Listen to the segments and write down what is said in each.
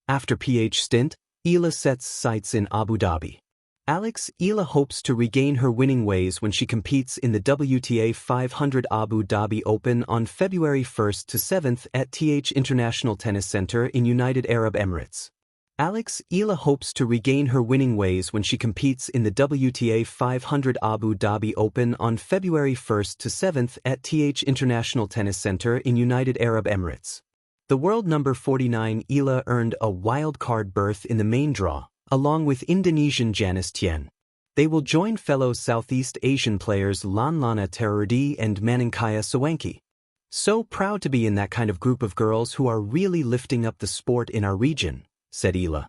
After PH stint, Eala sets sights in Abu Dhabi. Eala hopes to regain her winning ways when she competes in the WTA 500 Abu Dhabi Open on February 1st to 7th at International Tennis Center in United Arab Emirates. Eala hopes to regain her winning ways when she competes in the WTA 500 Abu Dhabi Open on February 1st to 7th at International Tennis Center in United Arab Emirates. The world number 49 Eala earned a wild-card berth in the main draw, along with Indonesian Janice Tien. They will join fellow Southeast Asian players Lanlana Terurdi and Maninkaya Sawanki. So proud to be in that kind of group of girls who are really lifting up the sport in our region, said Eala.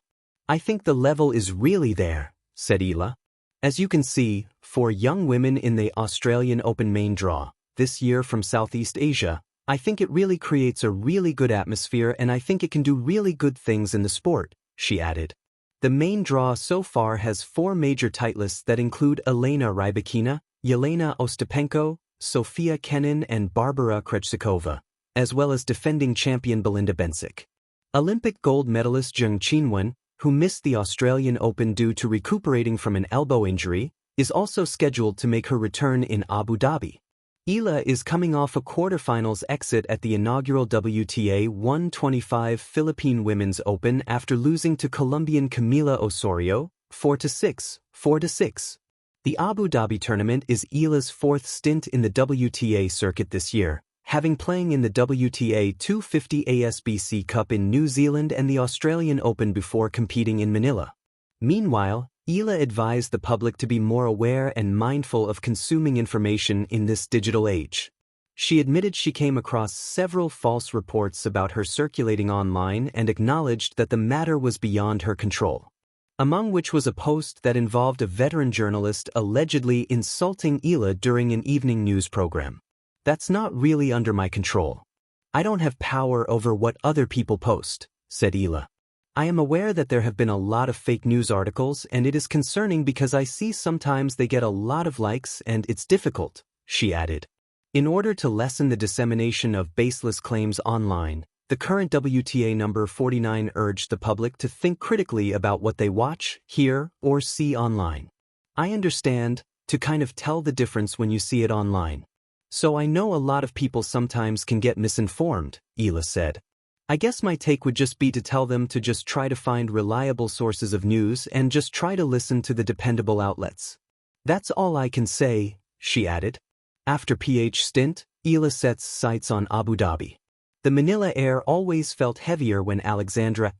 I think the level is really there, said Eala. As you can see, for young women in the Australian Open main draw, this year from Southeast Asia, I think it really creates a really good atmosphere and I think it can do really good things in the sport, she added. The main draw so far has 4 major titleists that include Elena Rybakina, Yelena Ostapenko, Sofia Kenin and Barbara Krejcikova, as well as defending champion Belinda Bencic. Olympic gold medalist Zheng Qinwen, who missed the Australian Open due to recuperating from an elbow injury, is also scheduled to make her return in Abu Dhabi. Eala is coming off a quarterfinals exit at the inaugural WTA 125 Philippine Women's Open after losing to Colombian Camila Osorio, 4-6, 4-6. The Abu Dhabi tournament is Eala's 4th stint in the WTA circuit this year, having playing in the WTA 250 ASBC Cup in New Zealand and the Australian Open before competing in Manila. Meanwhile, Eala advised the public to be more aware and mindful of consuming information in this digital age. She admitted she came across several false reports about her circulating online and acknowledged that the matter was beyond her control. Among which was a post that involved a veteran journalist allegedly insulting Eala during an evening news program. That's not really under my control. I don't have power over what other people post, said Eala. I am aware that there have been a lot of fake news articles and it is concerning because I see sometimes they get a lot of likes and it's difficult, she added. In order to lessen the dissemination of baseless claims online, the current WTA number 49 urged the public to think critically about what they watch, hear, or see online. I understand, to kind of tell the difference when you see it online. So I know a lot of people sometimes can get misinformed, Eala said. I guess my take would just be to tell them to just try to find reliable sources of news and just try to listen to the dependable outlets. That's all I can say, she added. After PH stint, Eala sets sights on Abu Dhabi. The Manila air always felt heavier when Eala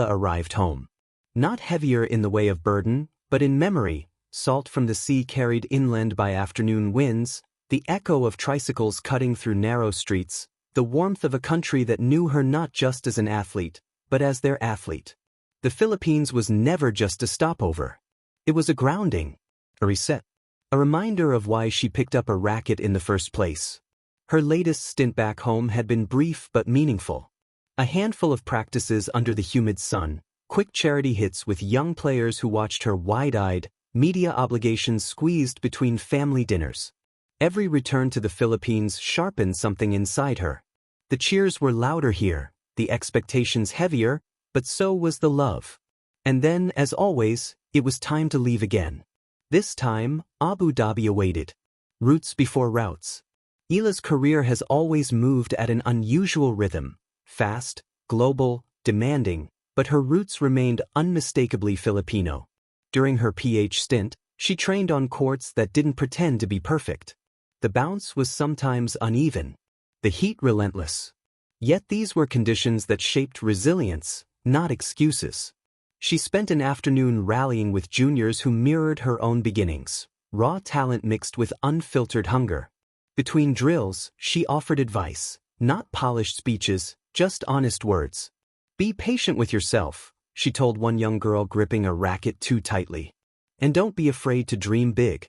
arrived home. Not heavier in the way of burden, but in memory, salt from the sea carried inland by afternoon winds, the echo of tricycles cutting through narrow streets, the warmth of a country that knew her not just as an athlete, but as their athlete. The Philippines was never just a stopover. It was a grounding, a reset, a reminder of why she picked up a racket in the first place. Her latest stint back home had been brief but meaningful. A handful of practices under the humid sun, quick charity hits with young players who watched her wide-eyed, media obligations squeezed between family dinners. Every return to the Philippines sharpened something inside her. The cheers were louder here, the expectations heavier, but so was the love. And then, as always, it was time to leave again. This time, Abu Dhabi awaited. Routes before routes. Eala's career has always moved at an unusual rhythm, fast, global, demanding, but her roots remained unmistakably Filipino. During her PH stint, she trained on courts that didn't pretend to be perfect. The bounce was sometimes uneven, the heat relentless. Yet these were conditions that shaped resilience, not excuses. She spent an afternoon rallying with juniors who mirrored her own beginnings, raw talent mixed with unfiltered hunger. Between drills, she offered advice, not polished speeches, just honest words. Be patient with yourself, she told one young girl gripping a racket too tightly. And don't be afraid to dream big.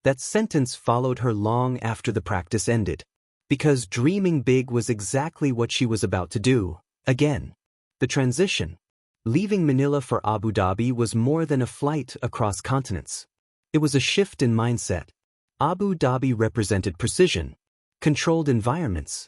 That sentence followed her long after the practice ended. Because dreaming big was exactly what she was about to do, again. The transition. Leaving Manila for Abu Dhabi was more than a flight across continents. It was a shift in mindset. Abu Dhabi represented precision, controlled environments,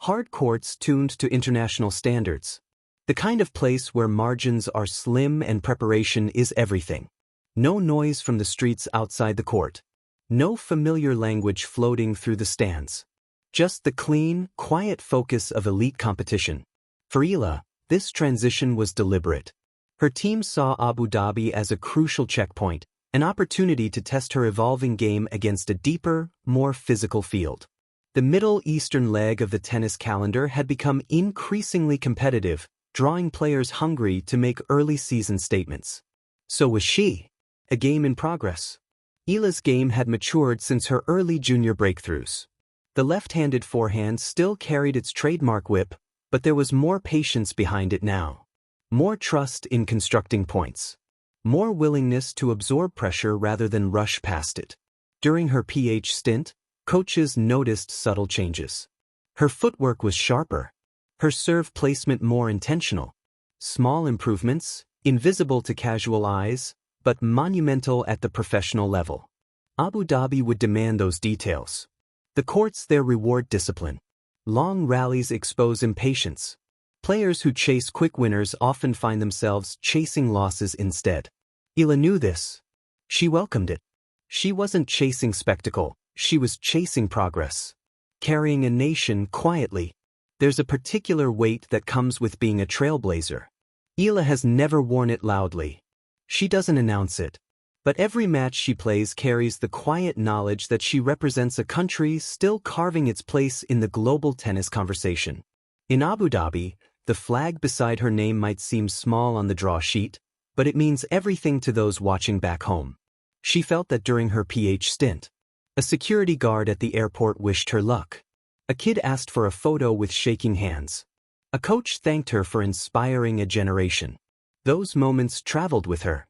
hard courts tuned to international standards. The kind of place where margins are slim and preparation is everything. No noise from the streets outside the court. No familiar language floating through the stands. Just the clean, quiet focus of elite competition. For Eala, this transition was deliberate. Her team saw Abu Dhabi as a crucial checkpoint, an opportunity to test her evolving game against a deeper, more physical field. The Middle Eastern leg of the tennis calendar had become increasingly competitive, drawing players hungry to make early season statements. So was she. A game in progress. Eala's game had matured since her early junior breakthroughs. The left-handed forehand still carried its trademark whip, but there was more patience behind it now. More trust in constructing points. More willingness to absorb pressure rather than rush past it. During her PH stint, coaches noticed subtle changes. Her footwork was sharper. Her serve placement more intentional. Small improvements, invisible to casual eyes, but monumental at the professional level. Abu Dhabi would demand those details. The courts there reward discipline. Long rallies expose impatience. Players who chase quick winners often find themselves chasing losses instead. Eala knew this. She welcomed it. She wasn't chasing spectacle, she was chasing progress. Carrying a nation quietly. There's a particular weight that comes with being a trailblazer. Eala has never worn it loudly. She doesn't announce it. But every match she plays carries the quiet knowledge that she represents a country still carving its place in the global tennis conversation. In Abu Dhabi, the flag beside her name might seem small on the draw sheet, but it means everything to those watching back home. She felt that during her PH stint. A security guard at the airport wished her luck. A kid asked for a photo with shaking hands. A coach thanked her for inspiring a generation. Those moments traveled with her.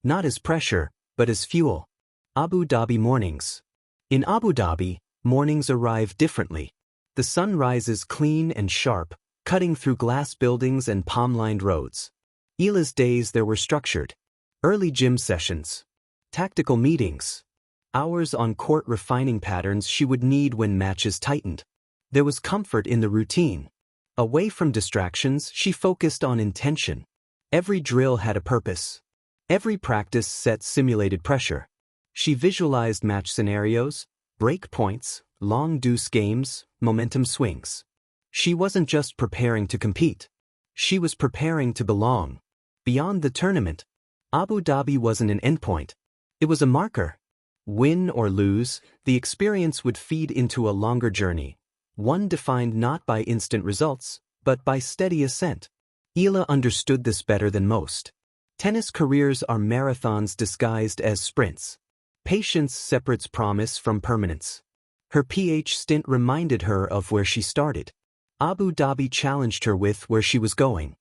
Not as pressure, but as fuel. Abu Dhabi mornings. In Abu Dhabi, mornings arrive differently. The sun rises clean and sharp, cutting through glass buildings and palm-lined roads. Eala's days there were structured. Early gym sessions. Tactical meetings. Hours on court refining patterns she would need when matches tightened. There was comfort in the routine. Away from distractions, she focused on intention. Every drill had a purpose. Every practice set simulated pressure. She visualized match scenarios, break points, long deuce games, momentum swings. She wasn't just preparing to compete. She was preparing to belong. Beyond the tournament, Abu Dhabi wasn't an endpoint. It was a marker. Win or lose, the experience would feed into a longer journey, one defined not by instant results, but by steady ascent. Eala understood this better than most. Tennis careers are marathons disguised as sprints. Patience separates promise from permanence. Her PH stint reminded her of where she started. Abu Dhabi challenged her with where she was going.